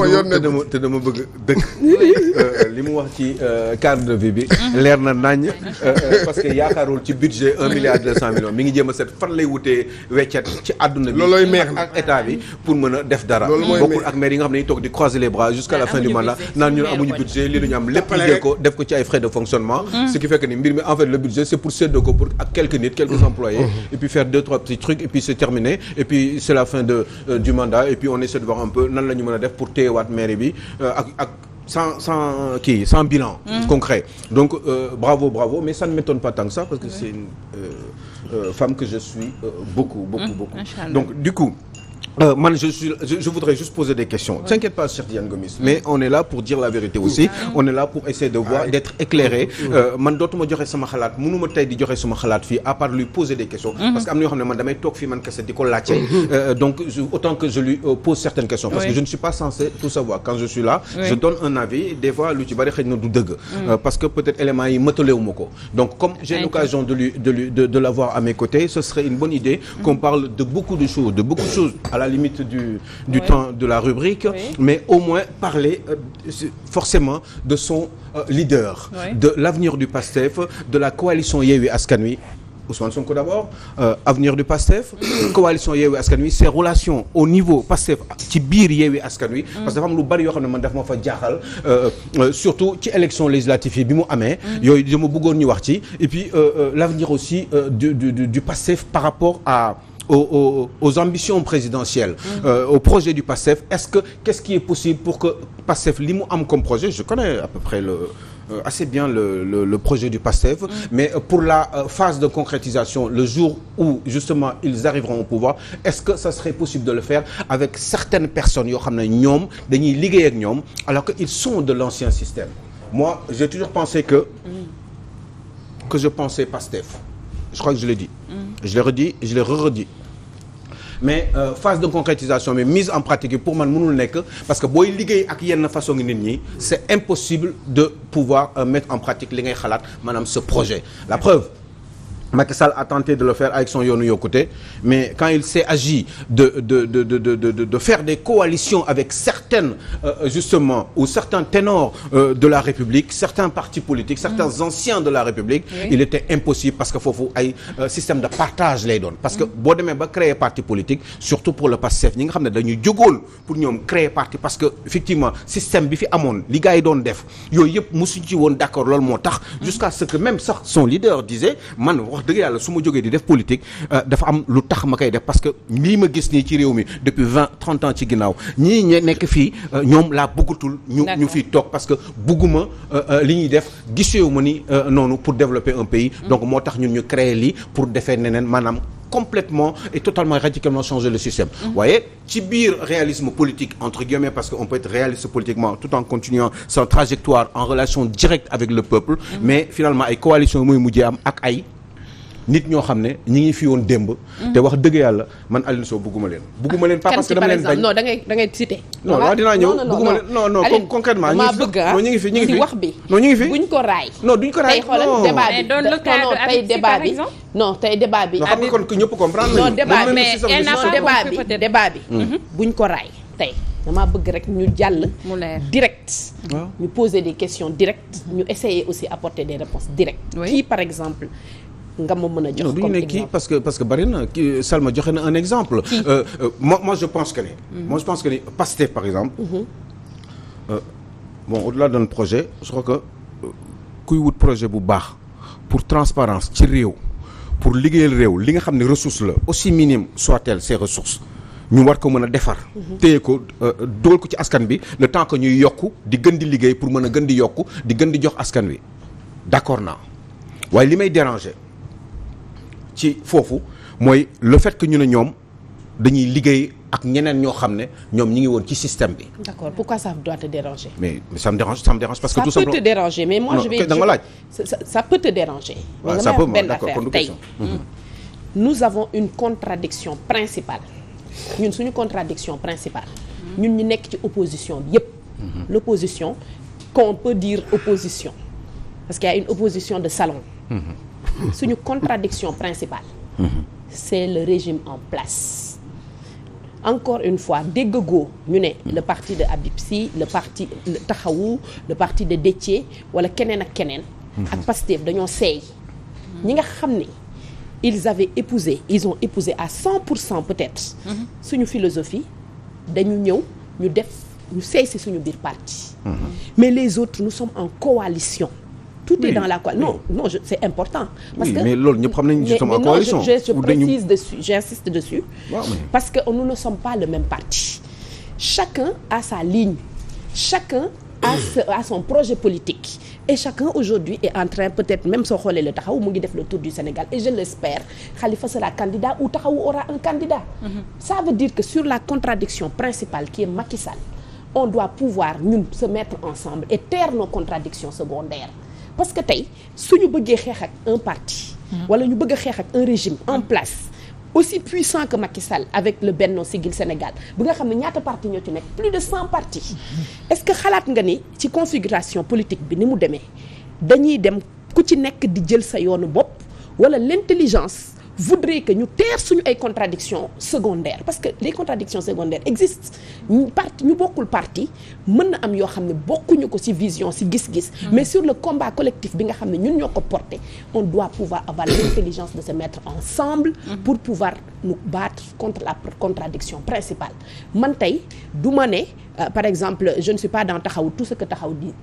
te dama bëgg dëkk li mu wax ci cadre de vie bi leer na nañ parce que yaakaarul ci budget 1 milliard 200 millions mi ngi jéem a seet fan lay wutee weccet ci àdduna bi ak état bi pour mën a def dara bokkul ak maire yi nga xam ne toog di croiser les bras jusqu'à la fin du mandat naan ñun amuñu budget lii la ñu am lépp jël ko def ko ci ay frais de fonctionnement ce qui fait que ni mbir mi en fait le budget c'est pour séddoo ko pour ak quelques nit quelques employés et puis faire 2-3 petits trucs et puis c'est terminé et puis c'est la fin du mandat et puis on essaie de voir un peu nan la ñu mën a def pour téyewaat mairie bi ak sans bilan concret donc bravo mais ça ne m'étonne pas tant que ça parce que c'est une femme que je suis beaucoup donc du coup je voudrais juste poser des questions. T'inquiète pas, Cheikh Tidiane Gomis, mais on est là pour dire la vérité aussi. On est là pour essayer de voir, d'être éclairé. Man dootuma joxe sama xalaat mënuma tey di joxe sama xalaat fii à part lui poser des questions. Parce que am na yoo xam ne man damay toog fii man kese di ko laajte. Donc autant que je lui pose certaines questions. Parce que je ne suis pas censé tout savoir. Quand je suis là, je donne un avis. Des fois lu ci bari xëy na du dëgg. Parce que peut-être éléments yi mëtalewuma ko. Donc comme j'ai l'occasion de l'avoir à mes côtés, ce serait une bonne idée qu'on parle de beaucoup de choses, à la limite du temps de la rubrique, mais au moins parler forcément de son leader, de l'avenir du PASTEF, de la coalition Yewwi Askan Wi. Ousmane Sonko d'abord, avenir du PASTEF, coalition Yewwi Askan Wi, ses relations au niveau PASTEF ci biir Yewwi Askan Wi, parce que dafa am lu bari yoo xam ne man daf ma fa jaaxal, surtout ci élection législative yi bi mu amee, yooyu dama bëggoon ñu wax ci, et puis l'avenir aussi du PASTEF par rapport aux ambitions présidentielles, au projet du PASTEF. Qu'est-ce qui est possible pour que PASTEF li mu am comme projet, je connais à peu près assez bien le projet du PASTEF, mais pour la phase de concrétisation, le jour où justement ils arriveront au pouvoir, est-ce que ça serait possible de le faire avec certaines personnes yoo xam ne ñoom dañuy liggéey ak ñoom alors que ils sont de l'ancien système. Moi, j'ai toujours pensé que je pensais PASTEF. Je crois que je l'ai dit. Je l'ai redit, je l'ai redit. Mais phase de concrétisation mais mise en pratique pour man mënul nekk parce que booy liggéey ak yenn façon nit ñi c'est impossible de pouvoir mettre en pratique li ngay xalaat maanaam ce projet. La preuve, Macky Sall a tenté de le faire avec son Yoonu Yokkute, mais quand il s'est agi de faire des coalitions avec certaines justement ou certains ténors de la République, certains partis politiques, certains anciens de la République, il était impossible parce que foofu ay système de partage lay doon. Parce que boo demee ba créer parti politique, surtout pour le PASTEF ñi nga xam ne dañuy jógoon pour ñoom créer parti parce que effectivement système bi fi amoon li gars yi doon def yooyu yëpp musuñ ci woon d'accord loolu moo tax jusqu'à ce que même sax son leader disait man wax dëgg yàlla su ma jógee di def politique dafa am lu tax ma koy def parce que lii ma gis nii ci réew mi depuis 20-30 ans ci ginnaaw ñii ñe nekk fii ñoom laa bëggatul ñu fii toog parce que bugguma li ñuy def giseewu ma ni noonu pour développer un pays donc moo tax ñun ñu créer lii pour defee neneen maanaam complètement et totalement radicalement changer le système. Voyez, ci biir réalisme politique entre guillemets parce que on peut être réaliste politiquement tout en continuant sa trajectoire en relation directe avec le peuple mais finalement ay coalition mooy mujjee am ak ay nit ñoo xam ne ñi ngi fi woon démb. te wax dëgg yàlla man Alioune Sow bugguma leen pas parce que dama leen bañ non da ngay citer. non waaw dinaa ñëw bugguma leen non concrètement maa bëgg non ñu ngi fi ci wax bi non ñu ngi fi buñ ko raay. non duñ ko raay tey xoolal débat bi tey débat bi non tey débat bi. xam nga kon ñëpp comprendre non débat bi buñ ko raay tey. dama bëgg rek ñu jàll direct ñu poser des questions directes ñu essayer aussi apporter des réponses directes kii par exemple nga ma mën a jox comme exemple parce que bari na kii Salma joxe na un exemple moi je pense que ni PASTEF par exemple bon au-delà d'un projet je crois que kuy wut projet bu baax pour transparence ci réew pour liggéeyal réew li nga xam ne ressource la aussi minime soit-elle ces ressources ñu war ko mën a defar téye ko dugal ko ci askan bi le temps que ñuy yokku di gën di liggéey pour mën a gën di yokku di gën di jox askan wi d'accord naa waaye li may déranger ci foofu mooy le fait que ñu ne ñoom dañuy liggéey ak ñeneen ñoo xam ne ñoom ñi ngi woon ci système bi. D'accord, pourquoi ça doit te déranger? Mais ça me dérange parce que tout simplement. Ça peut te déranger mais moi je vais da nga laaj. Ça peut te déranger. waaw ça peut d'accord kon du question. Nous avons une contradiction principale. ñun suñu contradiction principale. ñun ñu nekk ci opposition bi yépp. L'opposition qu'on peut dire opposition parce qu'il y a une opposition de salon. Suñu contradiction principale. C'est le régime en place. encore une fois déggagoo ñu ne le parti de Habib Sy le parti Taxawu le parti de Déthié wala keneen ak keneen ak Pastef dañoo seey ñi nga xam ne ils ont épousé à 100% peut-être suñu philosophie dañu ñëw ñu seey si suñu biir parti mais les autres nous sommes en coalition tout est dans la coalition c'est important parce que mais loolu ñëpp xam nañu justement en coalition je précise dessus j'insiste dessus parce que nous ne sommes pas le même parti chacun a sa ligne chacun a son projet politique et chacun aujourd'hui est en train peut-être même soo xoolee le Taxawu mu ngi def le tour du Sénégal et je l'espère Khalifa sera candidat ou Taxawu aura un candidat ça veut dire que sur la contradiction principale qui est Macky Sall on doit pouvoir ñun se mettre ensemble et taire nos contradictions secondaires parce que tey suñu bëggee xeex ak un parti wala ñu bëgg a xeex ak un régime en place aussi puissant que Macky Sall avec le Benno Siggil Sénégal bi nga xam ne ñaata parti ñoo ci nekk plus de 100 partis est-ce que xalaat nga ni ci configuration politique bi ni mu demee dañuy dem ku ci nekk di jël sa yoonu bopp wala l'intelligence voudrait que ñu teer suñu ay contradictions secondaires parce que les contradictions secondaires existent ñu bokkul parti mën na am yoo xam ne bokkuñu ko ci vision ci gis-gis mais sur le combat collectif bi nga xam ne ñun ñoo ko porté on doit pouvoir avoir l'intelligence de se mettre ensemble pour pouvoir nous battre contre la contradiction principale man tey du ma ne par exemple je ne suis pas dans Taxawu tout ce que Taxawu dit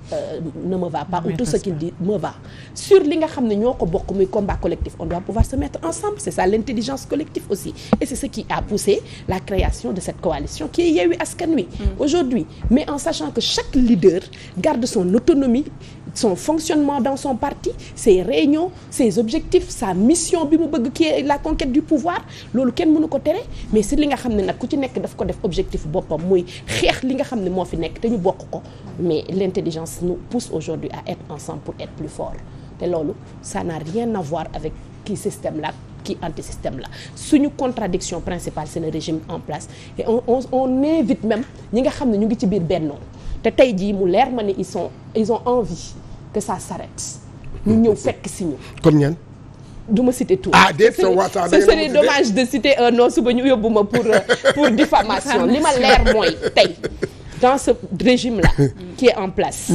ne me va pas ou tout ce qu'il dit me va sur li nga xam ne ñoo ko bokk muy combat collectif on doit pouvoir se mettre ensemble c'est ça l'intelligence collective aussi et c'est ce qui a poussé la création de cette coalition qui est Yewwi Askan Wi aujourd'hui mais en sachant que chaque leader garde son autonomie son fonctionnement dans son parti ses réunions ses objectifs sa mission bi mu bëgg qui est la conquête du pouvoir loolu kenn mënu ko tere mais si li nga xam ne nag ku ci nekk daf ko def objectif boppam muy xeex li nga xam ne moo fi nekk te ñu bokk ko mais l'intelligence nous pousse aujourd'hui à être ensemble pour être plus fort te loolu ça n'a rien à voir avec kii système là kii anti-système là suñu contradiction principale c'est le régime en place et on invite même ñi nga xam ne ñu ngi ci biir Benno te tey jii mu leer ma ne ils ont envie que ça s'arrête ñu ñëw fekk si ñu comme ñan du ma citer tout ce serait dommage de citer un nom suba ñu yóbbu ma pour diffamation li ma leer mooy tey dans ce régime là qui est en place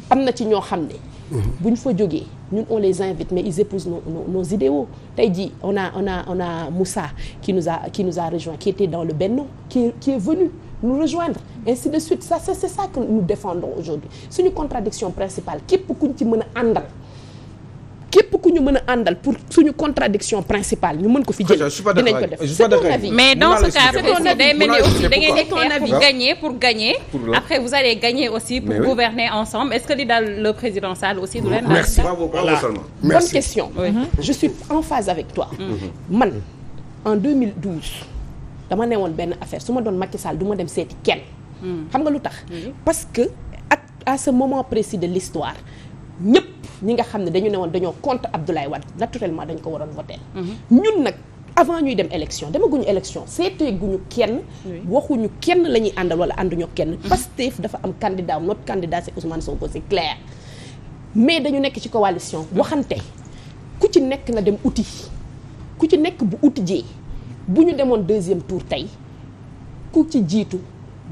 am na ci ñoo xam ne bu ñu fa jógee ñun on les invite mais ils épousent nos idéaux tey jii on a Moussa qui nous a rejoint qui était dans le Benno qui est venu nous rejoindre ainsi de suite ça c'est ça que nous défendons aujourd'hui suñu contradiction principale képp kuñ ci mën a àndal képp ku ñu mën a àndal pour suñu contradiction principale ñu mën ko fi jël dinañ ko def c'est ton avis mais dans ce cas day mel ni aussi da ngeen di pour gagner après vous allez gagner aussi pour gouverner ensemble est-ce que li daal le président Sall aussi du leen merci bonne question je suis en phase avec toi man en 2012 dama ne woon benn affaire su ma doon Macky Sall du ma dem seeti kenn xam nga lu tax parce que à ce moment précis de l'histoire ñëpp ñi nga xam ne dañu ne woon dañoo contre Abdoulaye Wade naturellement dañ ko waroon voter ñun nag avant ñuy dem élection demaguñu élection seeteeguñu kenn waxuñu kenn la ñuy àndal wala ànduñu kenn Pastef dafa am candidat notre candidat c'est Ousmane Sonko c'est clair mais dañu nekk ci coalition waxante ku ci nekk na dem uti ku ci nekk bu uti jee bu ñu demoon deuxième tour tey ku ci jiitu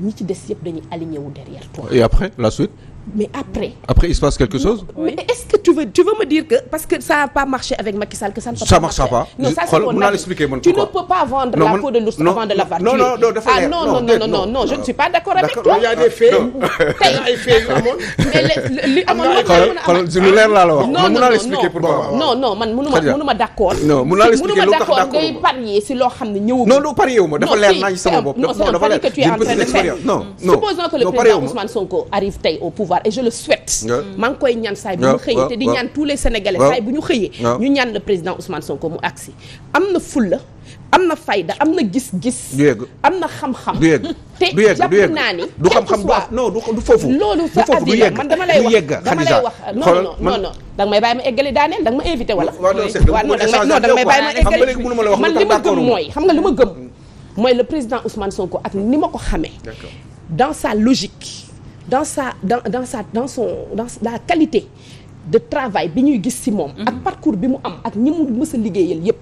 ñi ci des yëpp dañuy aligné wu derrière toi. Et après la suite. mais après il se passe quelque chose. mais est-ce que tu veux me dire que parce que ça n'a pas marché avec Macky Sall que ça ne peut pas marcher. Ça marche pas. Non, ça c'est ton avis. Tu ne peux pas vendre la peau de l'ours avant de l'avoir tué. Non, je ne suis pas d'accord avec toi. Il y a des faits. mais li amoon lu leer laa la wax. mun naa la expliquer pourquoi. non man mënuma d'accord. non mun naa la expliquer lu tax d'accord ngay parier si loo xam ne ñëwul. non du parier wu ma dafa leer naa ci sama bopp. non c'est un pari que tu es en train de faire. Supposons que le président Ousmane Sonko arrive tey au pouvoir et je le souhaite. maa ngi koy ñaan saay bu ñu xëyee te di ñaan tous les Sénégalais saay bu ñu xëyee ñu ñaan le président Ousmane Sonko mu agsi am na fulla am na fayda am na gis-gis am na xam-xam te jàpp naa ni du xam-xam non du foofu loolu sa avis la man dama lay wax non danga may bàyyi ma eggali daaneel danga ma invité wala non danga may bàyyi ma eggali man li ma gëm mooy xam nga li ma gëm mooy le président Ousmane Sonko ak ni ma ko xamee dans sa logique dans la qualité de travail bi ñuy gis ci moom ak parcours bi mu am ak ñi mu mës a liggéeyal yépp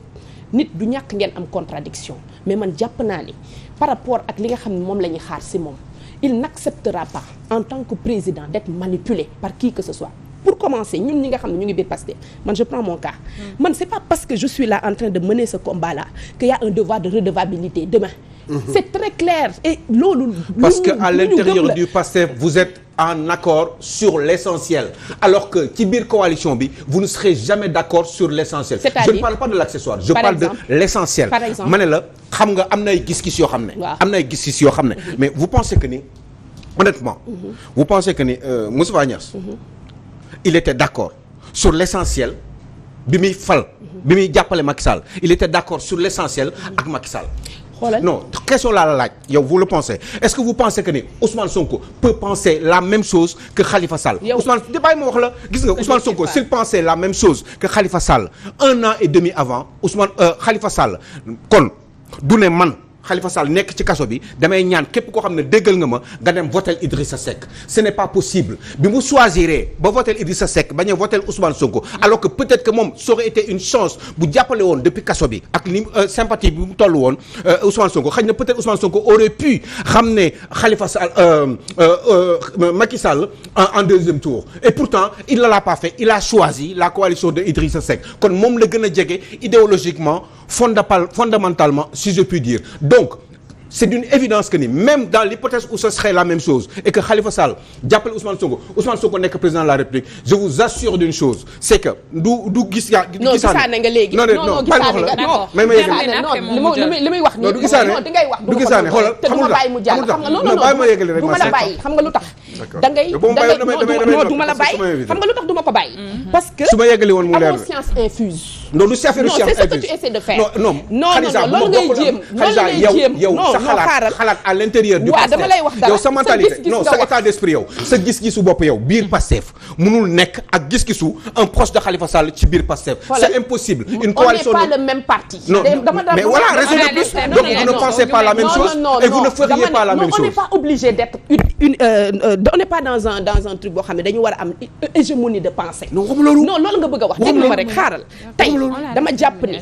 nit du ñàkk ngeen am contradiction mais man jàpp naa ni par rapport ak li nga xam ne moom la ñuy xaar ci moom il n'acceptera pas en tant que président d'être manipulé par qui que ce soit. Pour commencer ñun ñi nga xam ne ñu ngi biir Pastef man je prends mon cas man c'est pas parce que je suis là en train de mener ce combat là qu'il y a un devoir de redevabilité demain. C'est très clair et loolu. parce que à l'intérieur du Pastef vous êtes en accord sur l'essentiel alors que ci biir coalition bi vous ne serez jamais d'accord sur l'essentiel. Je ne parle pas de l'accessoire je parle de l'essentiel. Par exemple ma ne la xam nga am na ay gis-gis yoo xam ne. am na ay gis-gis yoo xam ne. mais vous pensez que ni honnêtement. vous pensez que ni Moustapha Niasse. il était d'accord sur l'essentiel bi muy fal bi muy jàppale Macky Sall il était d'accord sur l'essentiel ak Macky Sall. non question laa la laaj yow vous le pensez est-ce que vous pensez que ni Ousmane Sonko peut penser la même chose que Khalifa Sall. Ousmane bàyyi ma wax la gis nga Ousmane Sonko s'il pensait la même chose que Khalifa Sall 1 an et demi avant Khalifa Sall kon du ne man. Khalifa Sall nekk ci kaso bi damay ñaan képp koo xam ne déggal nga ma nga dem votel Idrissa Seck ce n'est pas possible bi mu choisiree ba votel Idrissa Seck bañ a votel Ousmane Sonko alors que peut-être que moom ça aurait été une chance bu jàppale woon depuis kaso bi ak li sympathie bi mu toll woon Ousmane Sonko xëy na peut-être Ousmane Sonko aurait pu xam ne Khalifa Sall Macky Sall en deuxième tour et pourtant il ne l'a pas fait il a choisi la coalition de Idrissa Seck kon moom la gën a jege idéologiquement fondamentalement si je puis dire donc c'est d'une évidence que ni même dans l'hypothèse où ce serait la même chose et que Khalifa Sall jàppale Ousmane Sonko nekk président de la République je vous assure d'une chose c'est que du gis yaa non gisaane nga léegi non gisaane nga non mais li may wax nii du gisaane di ngay wax du gisaane xoolal te du ma bàyyi mu jàll xam nga non bàyyi ma yeggali rek du ma la bàyyi xam nga lu tax da ngay non du ma la bàyyi xam nga lu tax du ma ko bàyyi parce que su ma yeggali woon mu leer amoo science infuse non du affaire non c'est ce que tu essaies de faire non loolu ngay jéem yow sa xalaat à l'intérieur du Pastef dama lay wax dara yow sa mentalité non sa état d'esprit yow sa gis-gisu bopp yow biir Pastef mënul nekk ak gis-gisu un proche de Khalifa Sall ci biir Pastef c'est impossible une coalition on n'est pas le même parti non mais voilà raison de plus donc vous ne pensez pas la même chose et vous ne feriez pas la même chose on n'est pas obligé d'être on n'est pas dans un truc boo xam ne dañu war a am hégémonie de pensée non loolu nga bëgg a wax déglu ma rek xaaral tey dama jàpp ni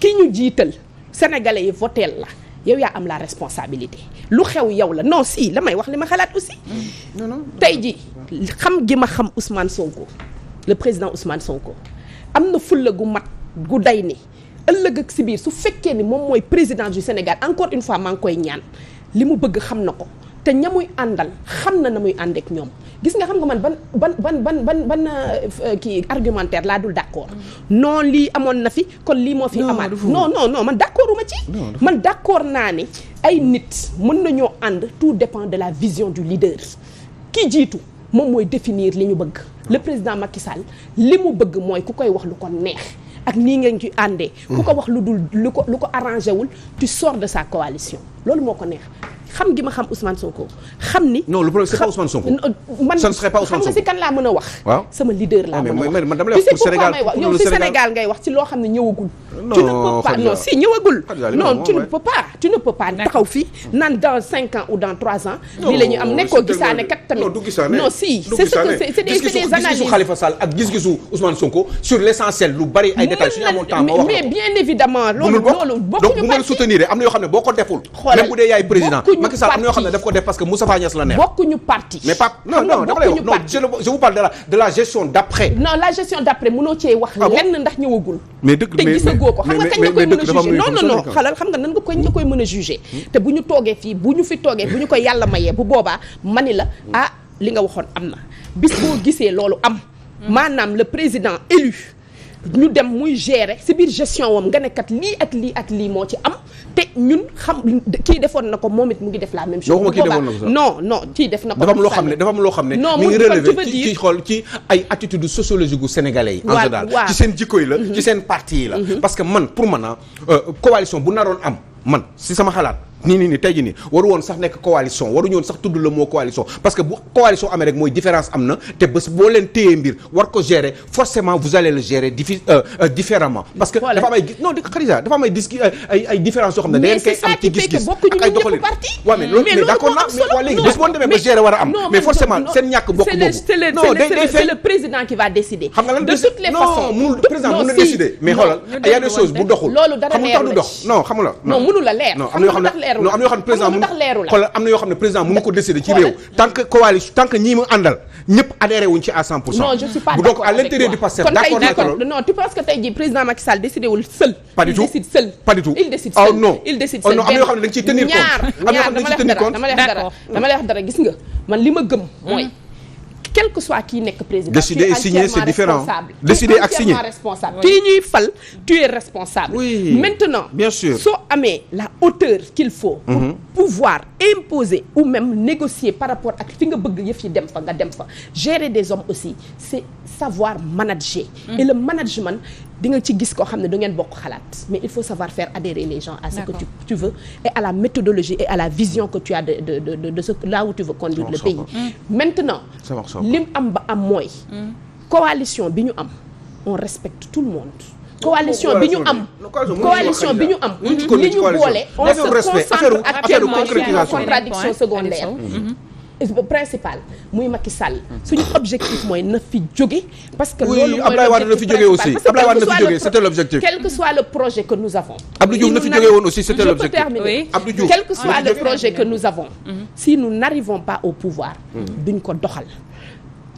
ki ñu jiital sénégalais yi voteel la yow yaa am la responsabilité lu xew yow la non si la may wax li ma xalaat aussi tey ji xam gi ma xam Ousmane Sonko le président Ousmane Sonko am na fulla gu mat gu day ni ëllëg ak si biir su fekkee ni moom mooy président du Sénégal encore une fois maa ngi koy ñaan li mu bëgg xam na ko te ña muy àndal xam na muy ànd ak ñoom gis nga xam nga man ban kii argumentaire laa dul d'accord non lii amoon na fi kon lii moo fi amaat non man d'accorduma ci man d'accord naa ne ay nit mën nañoo ànd tout dépend de la vision du leader ki jiitu moom mooy définir li ñu bëgg le président Macky Sall li mu bëgg mooy ku koy wax lu ko neex ak nii ngeen ci àndee ku ko wax lu ko arrangé wul tu sors de sa coalition loolu moo ko neex xam gi ma xam Ousmane Sonko xam ni. non le problème c'est pas Ousmane Sonko. man ça ne serait pas Ousmane Sonko xam nga si kan laa mën a wax. waaw sama leader laa mën a wax. mais dama lay wax pour Sénégal yow si Sénégal ngay wax ci loo xam ne ñëwagul. tu ne peux pas non si ñëwagul. non tu ne peux pas taxaw fii naan dans 5 ans ou dans 3 ans. lii la ñu am nekkoo gisaane kat tamit. non si c'est ce que c'est des analyses. gis-gisu Khalifa Sall ak gis-gisu Ousmane Sonko sur l'essentiel lu bari ay détails suñu amoon temps ma wax mais bien évidemment loolu bokkuñu bu ma la soutenir am na yoo xam ne boo ko deful même bu dee yaay président Macky Sall am na yoo xam ne daf ko def parce que Moustapha Niasse la neex. bokkuñu parti. mais pas non dama lay wax non je vous parle de la gestion d'après. non la gestion d'après mënoo cee wax. lenn ndax ñëwagul. mais dëgg te gisagoo ko xam nga kañ nga koy mën a juger non xalal xam nga nan nga koy mën a juger. te bu ñu toogee fii bu ñu fi toogee bu ñu ko yàlla mayee bu boobaa mani la li nga waxoon am na bis boo gisee loolu am. maanaam le président élu. ñu dem muy gérer ci biir gestion wam nga ne kat lii ak lii ak lii moo ci am te ñun xam kii defoon na ko moom it mu ngi def la même chose. non kii def na ko. dafa am loo xam ne mi ngi relever ci xool ci ay attitudes sociologiques gu sénégalais yi. en général ci seen jikko yi la. ci seen parti yi la. parce que man pour man coalition bu naroon am man ci sama xalaat. nii tey jii nii waru woon sax nekk coalition waruñu woon sax tudd le mot coalition parce que bu coalition amee rek mooy différence am na te bés boo leen téyee mbir war ko gérer forcément vous allez le gérer différemment parce que dafa am ay non Khadija dafa am ay différences yoo xam ne da ngeen koy am ci gis-gis ak ay doxalin waaw mais loolu mais d'accord naa mais waa léegi bés boo demee ba gérer war a am mais forcément seen ñàkk bokk boobu non day c'est le président qui va décider xam nga lan de toutes les façons mënul président mën na décider mais xoolal y a des choses bu doxul xam nga tax du dox non xam nga non mënul la leer leeru non am na yoo xam ne président lu tax leeru la xoolal am na yoo xam ne président mënu ko décider ci réew tant que coalition tant que ñii mu àndal ñëpp adhéré wuñ ci à 100%. non je suis pas donc à l'intérieur du Pastef d'accord naa ko loolu non tu penses que tey jii président Macky Sall décidé wul seul. pas du tout il décide seul. pas du tout il décide seul. oh non il décide oh seul non am na yoo xam ne da nga ciy tenir compte. ñaar dama lay wax dara gis nga man li ma gëm mooy. quel que soit kii nekk président. décider et signer c'est différent. décider ak signer responsable. kii ñuy fal tu es responsable. oui maintenant. bien sûr soo amee la hauteur qu'il faut. pour pouvoir imposer ou même négocier par rapport ak fi nga bëgg yëf yi dem fa nga dem fa. gérer des hommes aussi c'est savoir manager. et le management di nga ci gis koo xam ne du ngeen bokk xalaat mais il faut savoir faire adhérer les gens à ce que tu veux et à la méthodologie et à la vision que tu as de ce là où tu veux conduire le pays. maintenant. lim am ba am mooy. coalition bi ñu am on respecte tout le monde. coalition bi ñu am li ñu boole. on se concentre actuellement sur nos contradictions secondaires. principal muy Macky Sall. suñu objectif mooy na fi jóge. parce que loolu mooy Abdoulaye Wade na fi jóge aussi Abdoulaye Wade na fi jóge c'était l'objectif. quel que soit le projet que nous avons. Abdou Diouf na fi jóge woon aussi c'était l'objectif. Abdou Diouf quel que soit le projet que nous avons. si nous n'arrivons pas au pouvoir. duñ ko doxal.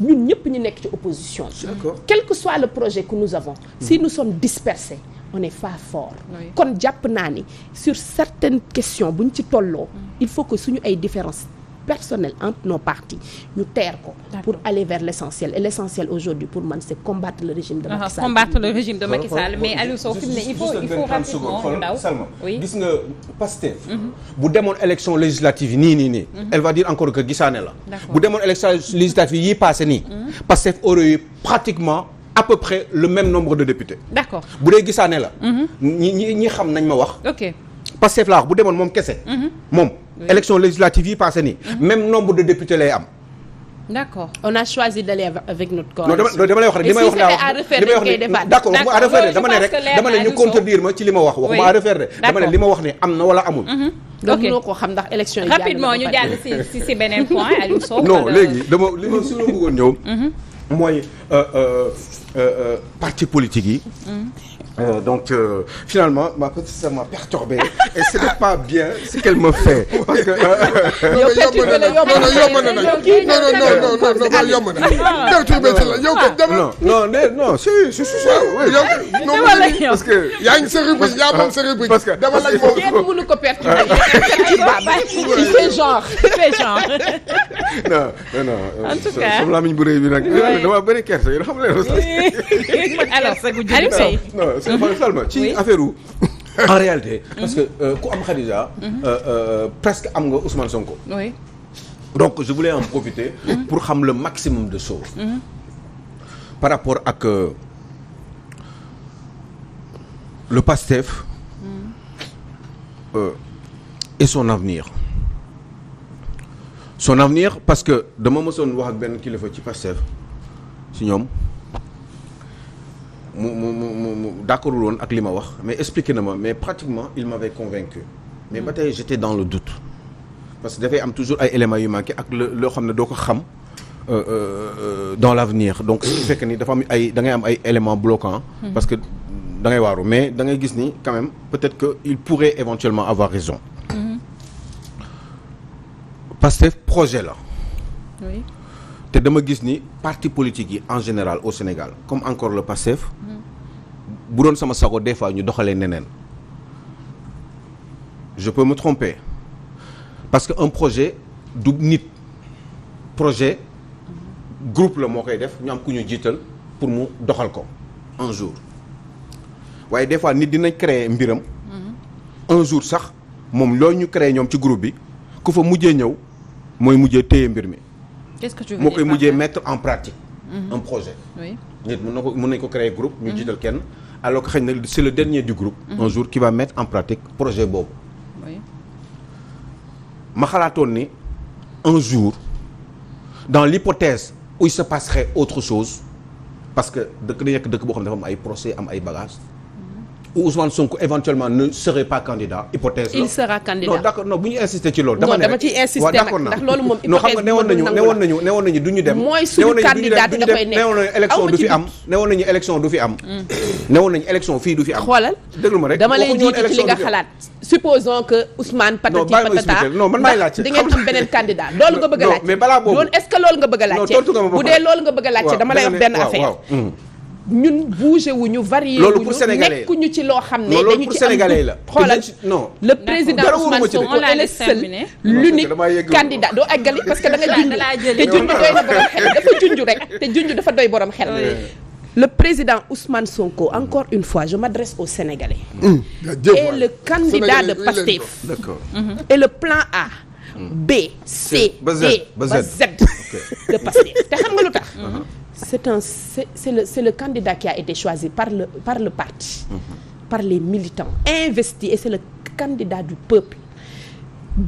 ñun ñëpp ñu nekk ci opposition bi. quel que soit le projet que nous avons. si nous sommes dispersés on n'est pas fort. kon jàpp naa ni sur certaines questions buñ ci tolloo. il faut que suñu ay différences personnelles entre nos partis ñu teer ko. pour aller vers l'essentiel et l'essentiel aujourd'hui pour man c'est combattre le régime de Macky Sall. combattre le régime de Macky Sall mais Aliou Sow fi mu ne il faut rapidement ndaw Salma gis nga Pastef bu demoon élection législative nii elle va dire encore que gisaane la bu demoon élection législative yi passé nii Pastef aurait eu pratiquement à peu près le même nombre de députés. d'accord bu dee gisaane la ñi xam nañ ma wax. ok Pastef laa wax bu demoon moom kese moom élection législative yi passé nii même nombre de députés lay am. d'accord on a choisi d'aller avec notre coalition. non dama lay wax rek li may wax laa d'accord waxuma à refaire dama ne rek dama ne ñu contredire ma ci li ma wax waxuma à refaire de dama ne li ma wax ne am na wala amul. donc noo ko xam ndax élection yi rapidement ñu jàll si beneen point Aliou Sow. non léegi dama li ma si la bëggoon ñëw. mooy parti politique yi. Donc finalement ma petite ça m'a perturbé et ce n'est pas bien ce qu'elle me fait parce que non c'est ça parce que yaa ngi sa rubrique yaa moom sa rubrique parce que dama laaj moom kenn mënu ko perturber il fait genre non en tout cas sama lamiñ bu rëy bi nag dama bëri kersa yéen xam leen alors Aliou Seye Salma ci affaire u en réalité parce que ku am Khadija presque am nga Ousmane Sonko. oui. donc je voulais en profiter pour xam le maximum de choses par rapport ak le PASTEF et son avenir parce que dama mësoon wax ak benn kilifa ci PASTEF si ñoom mu d'accordul woon ak li ma wax mais expliqué na ma mais pratiquement il m'avait convaincu mais ba tey j'étais dans le doute parce que dafay am toujours ay éléments yu manqué ak loo xam ne doo ko xam dans l'avenir donc ce qui fait que ni dafa am da ngay am ay éléments bloquants parce que da ngay waaru mais da ngay gis ni quand même peut-être que il pourrait éventuellement avoir raison Pastef projet la oui. te dama gis ni parti politique yi en général au Sénégal comme encore le Pastef bu doon sama sago des fois ñu doxalee neneen je peux me tromper parce que un projet du nit projet groupe la moo koy def ñu am ku ñu jiital pour mu doxal ko un jour waaye des fois nit dinañ créer mbiram un jour sax moom loolu ñu créer ñoom ci groupe bi ku fa mujjee ñëw mooy mujjee téye mbir mi. qu'est-ce que tu veux moo koy mujjee mettre en pratique un projet. oui. nit mën nañ ko créer groupe ñu jiital kenn alors que xëy na c'est le dernier du groupe un jour qui va mettre en pratique projet boobu oui. ma xalaatoon ni un jour dans l'hypothèse où il se passerait autre chose parce que dëkk da nekk dëkk boo xam ne dafa am ay procès am ay bagages où Ousmane Sonko éventuellement ne serait pas candidat hypothèse la. il sera candidat non d'accord non bu ñu insister ci loolu. dama ciy insister nag ndax loolu moom hypothèse xam nga newoon nañu du ñu dem. mooy suñu candidat da koy nekk newoon nañu élection du fi am. newoon nañu élection du fi am. newoon nañu élection fii du fi am. xoolal déglu ma rek dama lay jiitu ci li nga xalaat. supposons que Ousmane patati patata non man maay laajte di ngeen am beneen candidat loolu nga bëgg a laajte. mais balaa boobu loolu est-ce que loolu nga bëgg a laajte bu dee loolu nga bëgg a laajte dama lay wax benn affaire. ñun bougé wuñu varié wuñu nekkuñu ci loo xam ne dañu ci am xoolal non le président Ousmane Sonko est le seul l'unique candidat doo eggali parce que da nga junj te junj doy na borom xel dafa junj rek te junj dafa doy borom xel le président Ousmane Sonko encore une fois je m'adresse aux Sénégalais est le candidat de Pastef et le plan A B C D ba Z de Pastef te xam nga lu tax c'est le candidat qui a été choisi par le parti par les militants investis et c'est le candidat du peuple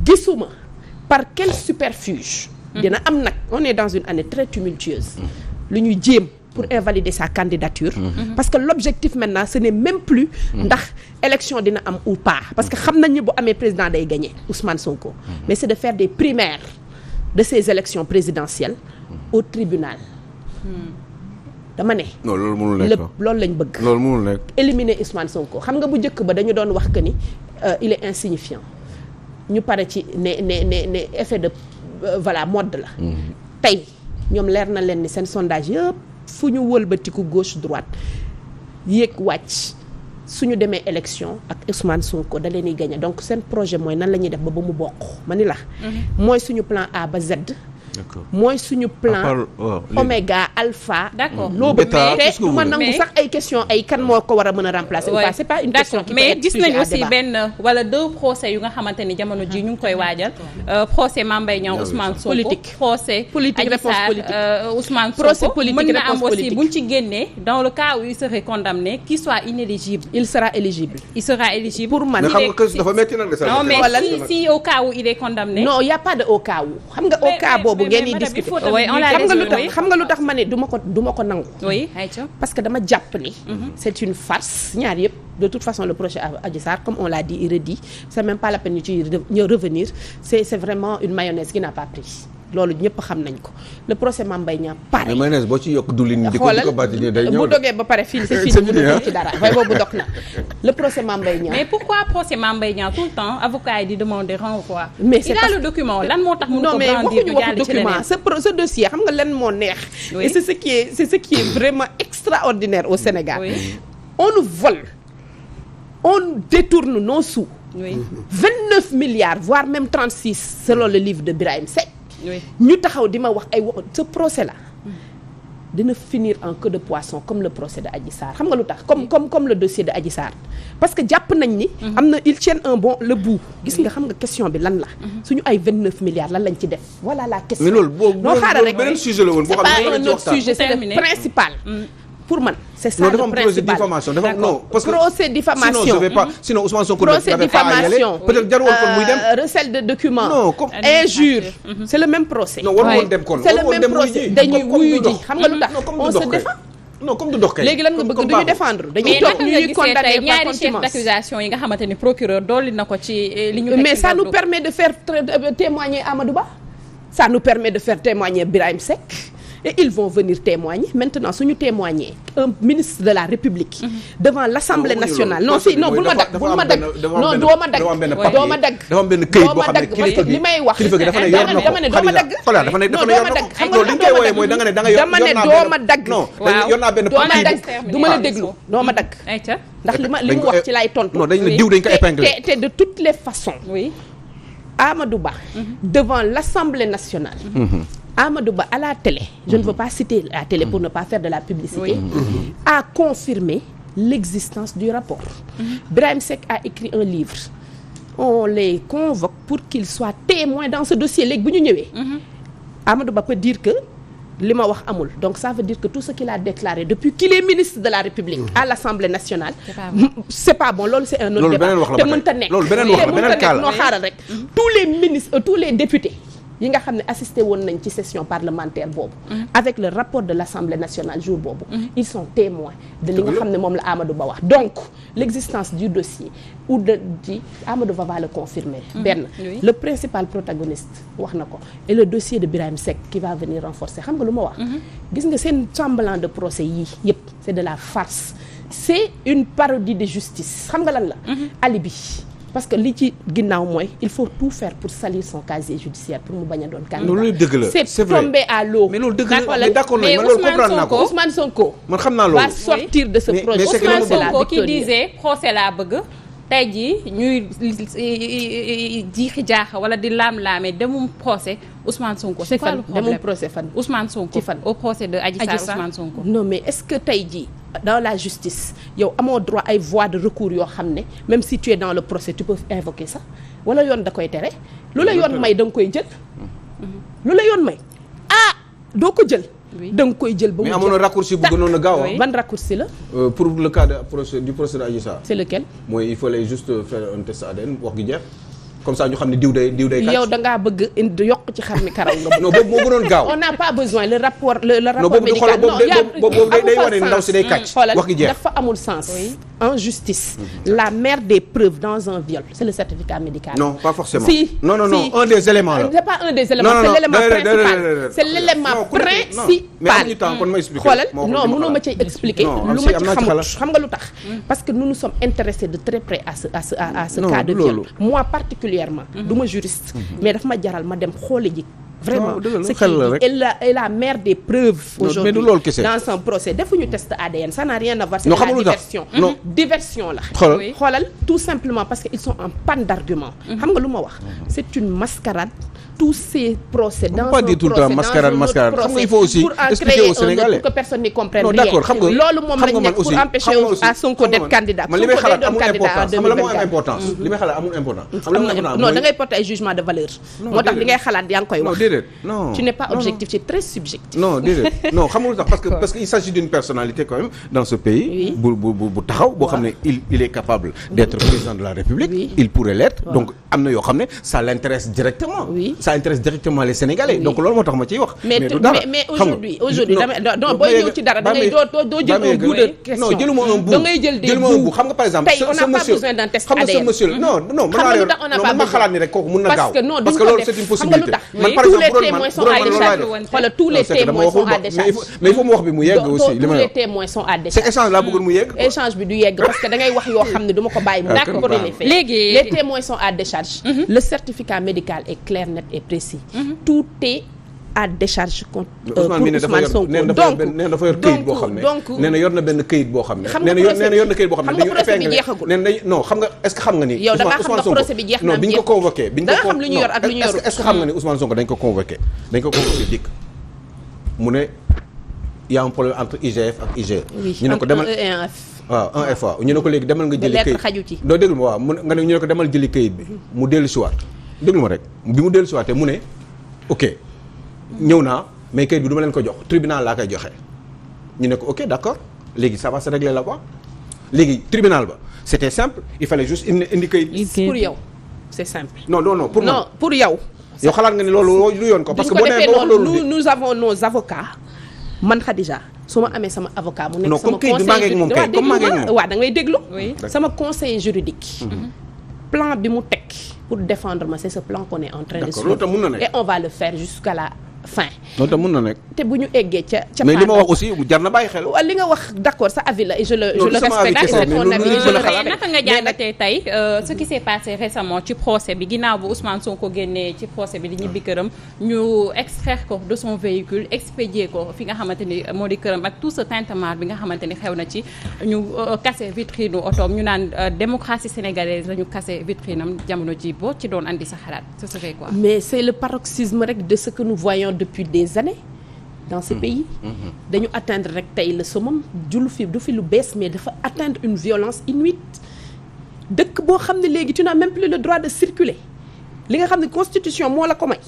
gisuma par quel superfuge dina am nag on est dans une année très tumultueuse lu ñuy jéem pour invalider sa candidature parce que l'objectif maintenant ce n'est même plus ndax élection dina am ou pas parce que xam nañ ni bu amee président day gagner Ousmane Sonko mais c'est de faire des primaires de ces élections présidentielles au tribunal dama ne. non loolu mënul nekk lépp loolu lañ bëgg. loolu mënul nekk. éliminer Ousmane Sonko xam nga bu njëkk ba dañu doon wax que ni il est insignifiant ñu pare ci ne effet de voilà mode la. tey ñoom leer na leen ni seen sondage yëpp fu ñu wëlbatiku gauche droite yéeg wàcc suñu demee élection ak Ousmane Sonko da leen di gagner donc seen projet mooy nan la ñuy def ba mu bokk ma ni la. mooy suñu plan A ba Z. d'accord mooy suñu plan oméga alpha. d'accord loo bëgg te du ma nangu sax ay question ay kan moo ko war a mën a remplacer. ou pas c'est pas une question qui peut être mais gis nañu aussi benn wala deux procès yu nga xamante ni jamono ji ñu ngi koy waajal. procès Mame Mbaye Niang Ousmane Sonko. politique procès politique réponse politique Ousmane Sonko. procès politique mën na am réponse aussi politique. buñ ci génnee dans le cas où il serait condamné qu'il soit inéligible. il sera éligible. il sera éligible. pour man mais xam nga que dafa métti nag de. non mais si au cas où il est condamné. non y a pas de au cas où. xam nga au cas boobu ngeen di discuter. oui on l'a xam nga lu tax ma ne du ma ko nangu. oui ayca. parce que dama jàpp ni. c'est une farce ñaar yëpp de toute façon le procès Adji Sarr comme on l'a dit il redit c'est même pas la peine ñu ci revenir c'est vraiment une mayonnaise qui n'a pas pris loolu ñëpp xam nañ ko le procès Mame Mbaye Niang pare. mais mayonnaise boo ci yokk diwlin di ko bàtti day ñëw bu dogee ba pare fii c'est fini bu dog ci dara waaye boobu dog na le procès Mame Mbaye Niang. mais pourquoi procès Mame Mbaye Niang tout le temps avocat yi di demander renvoi. mais c'est il a le document lan moo tax. non mais waxuñu wax document ce dossier xam nga lan moo neex. oui et c'est ce qui est vraiment extraordinaire au Sénégal. oui on nous vole on détourne nos sous. oui 29 milliards voire même 36 selon le livre de Birahim Seck. oui ñu taxaw di ma wax ay wax ce procès là dina finir en queue de poisson comme le procès de Adji Sarr xam nga lu tax comme le dossier de Adji Sarr parce que jàpp nañ ni am na ils tiennent un bon le bout gis nga xam nga question bi lan la suñu ay 29 milliards lan lañ ci def voilà la question. mais loolu boobu noo xaaral rek beneen sujet la woon boo xam ne c'est pas un autre sujet c'est le principal. pour man c'est ça le principal parce que procès diffamation sinon je vais pas sinon Ousmane Sonko procès diffamation peut-être jarul woon kon muy dem recel de documents non comme injure c'est le même procès non waru woon dem kon c'est le même procès dañuy wuyu ji xam nga lu tax on se défend non comme du dox kay léegi lan nga bëgg duñu défendre dañuy toog ñuy condamner par ñaari chef contumace d'accusation yi nga xamante ni procureur dolli na ko ci li ñu mais ça nous permet de faire témoigner Amadou Ba ça nous permet de faire témoigner Birahim Seck et ils vont venir témoigner maintenant suñu témoigner un ministre de la République devant l'Assemblée nationale non si non bul ma dagg non doo ma dagg dafa am benn këyit boo xam ne kilifa gi li may wax kilifa gi dafa ne yor na ko dama ne doo ma dagg xoolal dafa ne yor na ko xam non li ñu koy wooyee mooy da nga ne da nga yor dama ne doo ma dagg non yor naa benn doo ma dagg du ma la déglu doo ma dagg ayca ndax li mu wax ci lay tontu non dañ ne diw dañ ko épinglé te de toutes les façons oui Amadou Ba devant l'Assemblée nationale Amadou Ba à la télé je ne veux pas citer la télé pour ne pas faire de la publicité a confirmé l'existence du rapport Birahim Seck a écrit un livre on les convoque pour qu'ils soient témoins dans ce dossier léegi bu ñu ñëwee Amadou Ba peut dire que li ma wax amul donc ça veut dire que tout ce qu'il a déclaré depuis qu'il est ministre de la République à l'Assemblée nationale c'est pas bon loolu c'est un autre débat te mënta nekk loolu beneen wax la beneen cas la noo xaaral rek tous les ministres tous les députés yi nga xam ne assisté woon nañ ci session parlementaire boobu avec le rapport de l'Assemblée nationale jour boobu ils sont témoins de li nga xam ne moom la Amadou Ba wax donc l'existence du dossier ou Amadou Ba va le confirmer benn le principal protagoniste wax na ko et le dossier de Birahim Seck qui va venir renforcer xam nga lu ma wax gis nga seen semblant de procès yii yëpp c'est de la farce c'est une parodie de justice xam nga lan la alibi parce que li ci ginnaaw mooy il faut tout faire pour salir son casier judiciaire pour mu bañ a doon candidat. loolu dëgg la c'est tombé à l'eau. mais loolu dëgg la mais d'accord mais loolu comprendre naa ko Ousmane Sonko man xam naa loolu va sortir de ce projet. Ousmane Sonko qui disait procès laa bëgg tey jii ñuy jiixi jaaxa wala di laam-laamee demum procès Ousmane Sonko. c'est quoi le problème demum procès fan. Ousmane Sonko ci fan au procès de Adji Sarr Ousmane Sonko. non mais est-ce que tey jii dans la justice yow amoo droit ay voies de recours yoo xam ne même si tu es dans le procès tu peux invoquer ça wala yoon da koy tere. lu la yoon may da nga koy jël. lu la yoon may doo ko jël. da nga koy jël ba mu jël mais amoon na raccourci bu gënoon a gaaw ban raccourci la. pour le cas du procès de Adji Sarr. c'est lequel. mooy il fallait juste faire un test ADN wax gi jeex comme ça ñu xam ne diw day kàcc. yow da ngaa bëgg indi yokk ci xar mi karaw nga. non boobu moo gënoon gaaw. on n'a pas besoin le rapport boobu médical. boobu day wane ndaw si day kàcc. wax gi jeex dafa amul sens. en justice. la mère des preuves dans un viol c'est le certificat médical. non pas forcément. si non un des éléments là. c'est pas un des éléments. c'est l'élément principal. c'est l'élément principal. mais amuñu temps kon ma expliquer. xoolal non mënoo ma cay expliquer. lu ma ci xamul xam nga lu tax. parce que nous nous sommes intéressés de très près à ce cas de viol. moi particulièrement du ma juriste. mais daf ma jaral ma dem xooli ji. vraiment ce qui est la mère des preuves aujourd'hui dans son procès defuñu test ADN ça n'a rien à voir c'est de la diversion diversion la xoolal tout simplement parce que ils sont en panne d'arguments xam nga lu ma wax c'est une mascarade tous ces procès dans un procès mascarade xam nga il faut aussi expliquer aux Sénégalais pour que personne n'y comprenne rien d'accord xam nga loolu moom lañ nekk pour empêcher à Sonko d'être candidat man li may xalaat amul importance xam nga la moo am importance li may xalaat amul importance non da ngay porter ay jugement de valeur moo tax li ngay xalaat yaa ngi koy wax non tu n'es pas objectif c'est très subjectif. non déedéet non xam nga lu tax parce que il s'agit d'une personnalité quand même dans ce pays. bu taxaw boo xam ne il est capable d'être président de la République. il pourrait l'être donc am na yoo xam ne ça l'intéresse directement. ça intéresse directement les Sénégalais. donc loolu moo tax ma ciy wax. mais aujourd'hui non booy ñëw ci dara da ngay doo jël un bout de question. non jëluma un bout da ngay jël des bouts xam nga par exemple. tey on n'a pas besoin d'un test ADN. xam nga ce monsieur non man ma xalaat ni rek kooku mun na gaaw. parce que loolu c'est une possibilité. man par exemple sont à décharge voilà tous les témoins sont à décharge mais il faut mu wax bi mu yegg aussi tous les témoins sont à décharge c'est échange laa bëggoon mu yegg échange bi du yegg parce que da ngay wax yoo xam ne du ma ko bàyyi mu d'accord les faits léegi les témoins sont à décharge le certificat médical est clair net et précis tout est à décharge contre Ousmane Sonko donc nee na dafa yor këyit boo xam ne nee na yor na benn këyit boo xam ne nee na yor na këyit boo xam ne dañu épinglé nee na non xam nga est-ce que xam nga ni yow da nga xam nga procès bi jeex na non bi ñu ko convoqué bi ñu ko xam lu ñu yor ak lu ñu yorul est-ce que xam nga ni Ousmane Sonko dañ ko convoqué dikk mu ne y a un problème entre IGF ak IGE ñu ne ko demal waaw un FA ñu ne ko léegi demal nga jëli këyit doo déglu ma waaw mu nga ne ñu ne ko demal jëli këyit bi mu dellu siwaat déglu ma rek bi mu dellu siwaatee mu ne ok ñëw naa mais kayit bi du ma leen ko jox tribunal laa koy joxe ñu ne ko ok d'accord léegi ça va se régler là-bas léegi tribunal ba c'était simple il fallait juste indi kayit. pour yow c'est simple. non pour non pour yow. yow xalaat nga ni loolu lu yoon ko. parce que boo nee ba wax loolu nous avons nos avocats man Khadija su ma amee sama avocat mu nekk sama conseiller waaw da ngay déglu sama conseiller juridique. plan bi mu teg pour défendre ma c'est ce plan qu'on est en train de suivre et on va le faire jusqu'à la fin. loolu tam mën na nekk. te bu ñu eggee ca mais li ma wax aussi jar na bàyyi xel. li nga wax d'accord sa avis la et je le respecte c'est ton avis je le respecte. naka nga jàngatee tey ce qui s'est passé récemment ci procès bi ginnaaw bu Ousmane Sonko génnee ci procès bi di ñibbi këram ñu extraire ko de son véhicule expédier ko fi nga xamante ni moo di këram ak tout ce tintamarre bi nga xamante ni xew na ci ñu casser vitrine otoom ñu naan démocratie sénégalaise la ñu casser vitrine am jamono ji boo ci doon andi sa xalaat ce serait quoi. mais c'est le paroxysme rek de ce que nous voyons depuis des années dans ce pays dañu atteindre rek tey le summum du fi lu bees mais dafa atteindre une violence inuite dëkk boo xam ne léegi tu n'as même plus le droit de circuler li nga xam ne constitution moo la ko may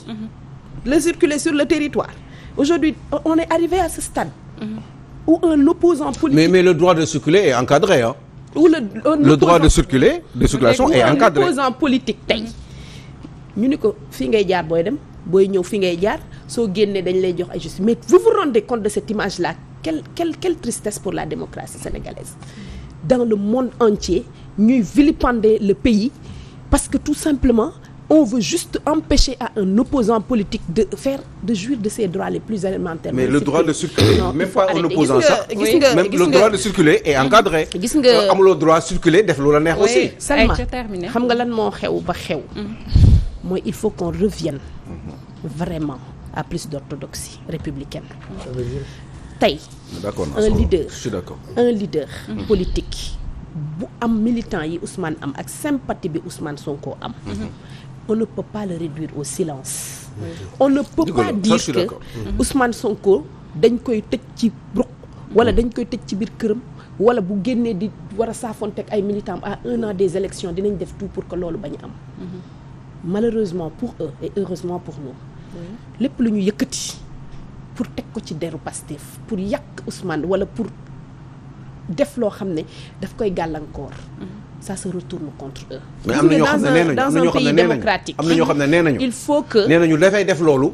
le circuler sur le territoire aujourd'hui on est arrivé à ce stade où un opposant politique mais le droit de circuler est encadré hein où le droit de circulation est encadré un opposant politique tey ñu ni ko fii ngay jaar booy dem booy ñëw fi ngay jaar soo génnee dañ lay jox ay justice mais vous vous rendez compte de cette image là quelle tristesse pour la démocratie sénégalaise dans le monde entier ñuy vilipender le pays parce que tout simplement on veut juste empêcher à un opposant politique de jouir de ses droits les plus élémentaires. Mais le droit de circuler, non, même pas un opposant sax. gis nga même le droit de circuler est encadré. gis nga amuloo droit circuler def lu la neex aussi. seulement xam nga lan moo xew ba xew. mooy il faut qu'on revienne vraiment à plus d'orthodoxie républicaine. tey je suis d'accord. un leader politique bu am militant yi Ousmane am ak sympathie bi Ousmane Sonko am. On ne peut pas le réduire au silence. On ne peut pas dire que Ousmane Sonko dañ koy tëj ci ruq wala dañ koy tëj ci biir këram wala bu génnee di war a saafonteeg ay militants à 1 an des élections dinañ def tout pour que loolu bañ am. Malheureusement pour eux et heureusement pour nous. lépp lu ñu yëkkati pour teg ko ci deru Pastef pour yàq Ousmane wala pour def loo xam ne daf koy gàllankoor. ça se retourne contre eux. mais am na ñoo xam ne nee nañu dans un pays démocratique am na ñoo xam ne nee nañu il faut que nee nañu dafay def loolu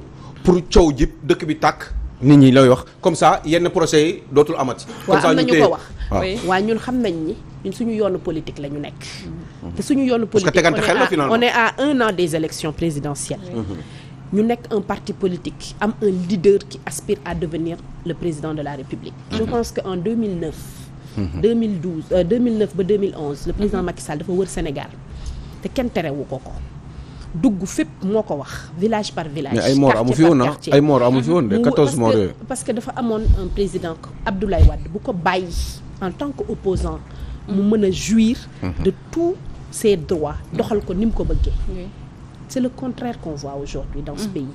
pour coow jib dëkk bi tàkk nit ñi lay wax comme ça yenn procès yi dootul amati. comme ça am na ñu ko wax. waaw ñun xam nañ ni ñun suñu yoonu politique la ñu nekk. te suñu yoonu politique tegante xel la finalement on est à 1 an des élections présidentielles. ñu nekk un parti politique am un leader qui aspire à devenir le président de la République. je pense que en 2009 ba 2011 le président Macky Sall dafa wër Sénégal te kenn terewu ko dugg fépp moo ko wax village par village. mais ay mort amu fi woon ay mort amu fi woon de 14 morts yooyu. parce que dafa amoon un président Abdoulaye Wade bu ko bàyyi en tant que opposant mu mën a jouir de tous ses droits doxal ko ni mu ko bëggee. C'est le contraire qu'on voit aujourd'hui dans ce pays.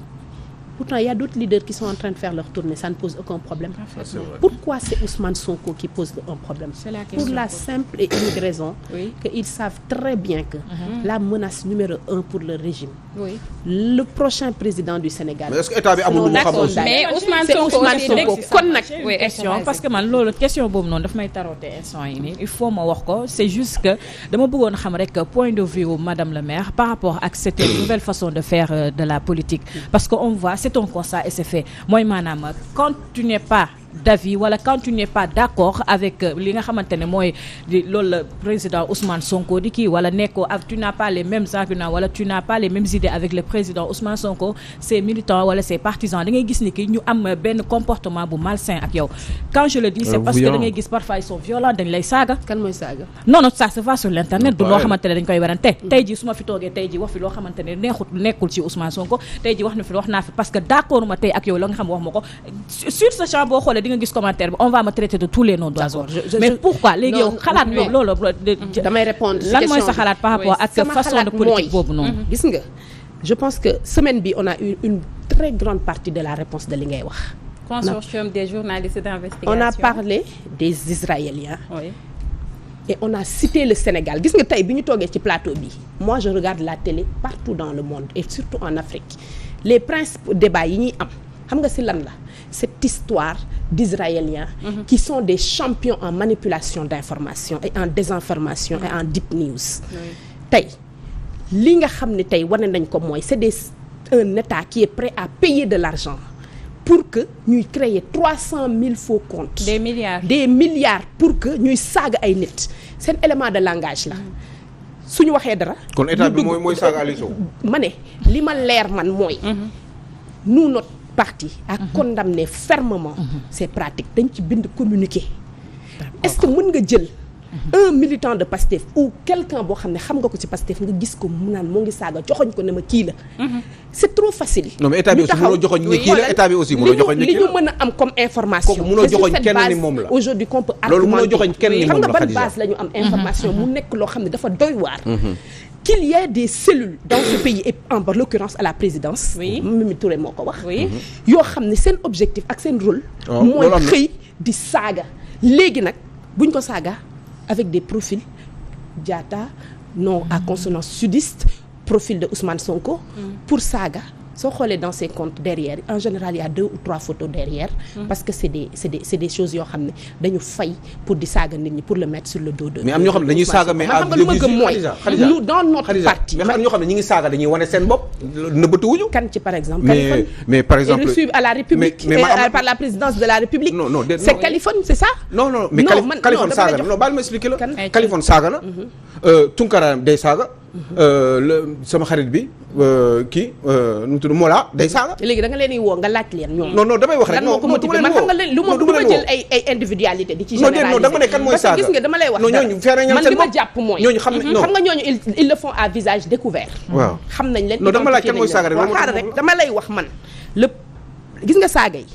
Pourtant, il y a d'autres leaders qui sont en train de faire leur tournée, ça ne pose aucun problème. Pourquoi c'est Ousmane Sonko qui pose un problème? C'est la question. Pour la simple et unique raison qu'ils savent très bien que la menace numéro 1 pour le régime, le prochain président du Sénégal. Mais est-ce que l'État a amul lu xam aussi? Mais Ousmane Sonko kon nag question parce que man loolu question boobu noonu daf may taroote instant yi nii il faut ma wax ko c'est juste que dama bëggoon xam rek point de vue madame le maire par rapport ak cette nouvelle façon de faire de la politique parce que on voit c'est un constat et c'est fait mooy maanaam quand tu n'es pas d'avis wala quand tu n'es pas d'accord avec li nga xamante ne mooy loolu la président Ousmane Sonko di kii wala nekkoo ak tu n'as pas les mêmes arguments wala tu n'as pas les mêmes idées avec le président Ousmane Sonko ses militants wala ses partisans da ngay gis ni ki ñu am benn comportement bu malsain ak yow quand je le dis c'est parce que da ngay gis parfois ils sont violents dañ lay saaga. kan mooy saaga. non ça se voit sur l'internet du loo xamante ne dañ koy werante tey jii su ma fi toogee tey jii wax fi loo xamante ne nekkul ci Ousmane Sonko tey jii wax naa fi parce que d'accord ma tey ak yow la nga xam wax ma ko sur ce champ boo xoolee di nga gis commentaire bi on va me traiter de tous les noms d'oiseaux mais pourquoi léegi yow xalaat loolu damay répondre lan mooy sa xalaat par rapport ak façon de politique boobu noonu gis nga je pense que semaine bi on a eu une très grande partie de la réponse de li ngay wax consortium des journalistes d'investigation on a parlé des Israéliens et on a cité le Sénégal gis nga tey bi ñu toogee ci plateau bi moi je regarde la télé partout dans le monde et surtout en Afrique les principaux débats yi ñuy am xam nga si lan la cette histoire d'Israéliens qui sont des champions en manipulation d'information et en désinformation et en deep news tey li nga xam ne tey wane nañ ko mooy c'est un État qui est prêt à payer de l'argent pour que ñuy créer 300 000 faux comptes des milliards pour que ñuy saaga ay nit seen élément de langage la suñu waxee dara kon état bi mooy saaga Aliou Sow ma ne li ma leer man mooy nous notre parti a condamné fermement ces pratiques dañ ci bind communiqué est-ce que mën nga jël un militant de Pastef ou quelqu'un boo xam ne xam nga ko ci Pastef nga gis ko mu naan moo ngi saaga joxoñ ko ne ma kii la c'est trop facile. non mais état bi aussi mënoo joxoñ ne kii la état bi aussi mënoo joxoñ ne kii la li ñu mën a am comme information. kooku mënoo joxoñ kenn ni moom la aujourd'hui qu'on peut loolu mënoo joxoñ kenn ni moom la xam nga ban base la ñu am information mu nekk loo xam ne dafa doy waar. qu'il y ait des cellules dans ce pays et en l'occurrence à la présidence. Mimi Touré moo ko wax. yoo xam ne seen objectif ak seen rôle. mooy xëy di saaga léegi nag buñ ko saaga. avec des profils Diatta non à consonance sudiste profil de Ousmane Sonko pour saaga soo xoolee dans ses comptes derrière en général il y a 2 ou 3 photos derrière. parce que c'est des choses yoo xam ne dañu fay pour di saaga nit ñi pour le mettre sur le dos de. mais am ñoo xam ne dañuy saaga mais xam nga lu ma gëm mooy nous dans notre parti. mais am ñoo xam ne ñi ngi saaga dañuy wane seen bopp nëbbatuwuñu. kan ci par exemple. mais par exemple reçu à la République par la présidence de la République. non c'est Kaliphone c'est ça. non mais Kaliphone saaga na non baal ma expliquer la. Kaliphone saaga na. Tunkara day saaga. sama xarit bi kii nu mu tudd Mola day saaga. léegi da nga leen di woo nga laaj leen ñoom. non damay wax rek lan moo ko motivé man xam nga leen lu ma jël ay individualité di ci généraliser. non dama ne kan mooy saaga parce que gis nga dama lay wax. non ñooñu feeñal man seen li ma bopp jàpp mooy. ñooñu xam nañ xam nga ñooñu ils le font à visage découvert. waaw xam nañ leen. non dama laaj kan mooy saaga rek xaaral rek dama lay wax man lépp gis nga saaga yi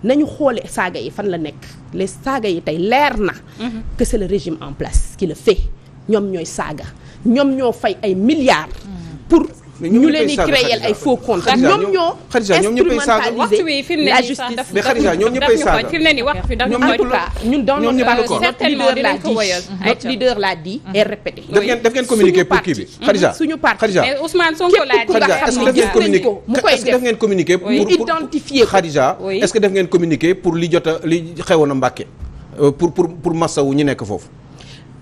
nañu xoole saaga yi fan la nekk les saaga yi tey leer na que c'est le régime en place qui le fait ñoom ñooy saaga ñoom ñoo fay ay milliards pour ñu leen di créer ay faux comptes ñoom ñoo instrumentaliser la justice mais Khadija ñoom ñëppay saaga fi mu ne nii wax fi daf ñu en tout cas ñun dans notre leader l'a dit et répété def ngeen communiqué pour kii bi Khadija suñu parti Khadija mais Ousmane Sonko laa képp ku nga xam ne gis nañ ko mu koy est-ce que def ngeen communiqué pour identifier ko Khadija est-ce que def ngeen communiqué pour li xewoon a Mbàkke pour massawu ñu nekk foofu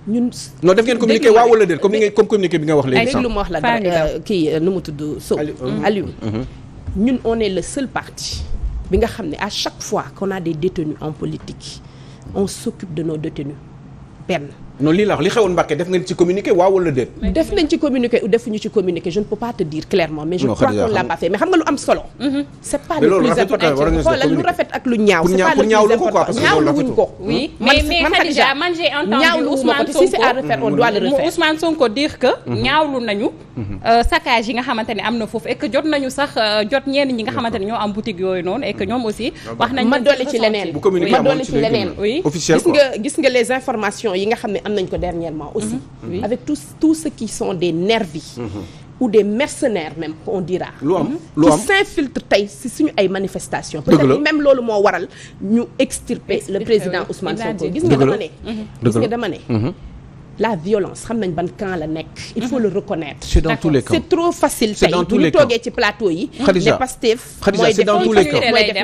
ñun non def ngeen communiqué waaw wala déet comme communiqué bi nga wax léegi. lu ma wax la dara kii nu mu tudd Sow Aliou ñun on est le seul parti bi nga xam ne à chaque fois qu'on a des détenus en politique on s'occupe de nos détenus benn non lii la wax li xewoon Mbàkke def ngeen ci communiqué waaw wala déet. def nañ ci communiqué ou defuñu ci communiqué je ne peux pas te dire clairement mais je crois qu'on l'a pas fait mais xam nga lu am solo c'est pas le plus important xoolal lu rafet ak lu ñaaw c'est pas le plus important ñaawluwuñ ko oui mais Khadija man j'ai entendu Ousmane Sonko si c'est à refaire on doit le refaire Ousmane Sonko dire que ñaawlu nañu saccage yi nga xamante ne am na foofu et que jot nañu sax jot ñenn ñi nga xamante ne ñoo am boutique yooyu noonu et que ñoom aussi wax nañ ma dolli ci leneen gis nga les informations yi nga xam ne am nañ ko dernièrement aussi avec tous ceux qui sont des nervis ou des mercenaires même on dira qui s'infiltrent tey si suñu ay manifestations peut-être même loolu moo waral ñu extirper le président Ousmane Sonko gis nga dama ne la violence xam nañ ban camp la nekk il faut le reconnaître c'est dans tous les camps c'est trop facile tey bu ñu toogee ci plateau yi ne Pastef mooy def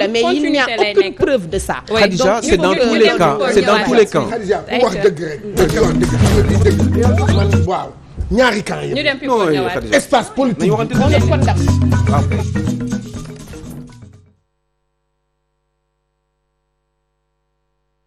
la mais il n'y a aucune preuve de ça Khadija c'est dans tous les camps c'est dans tous les camps Khadija ku wax dëgg rek man waaw ñaari camp yëpp ñu dem fi espace politique on est condamné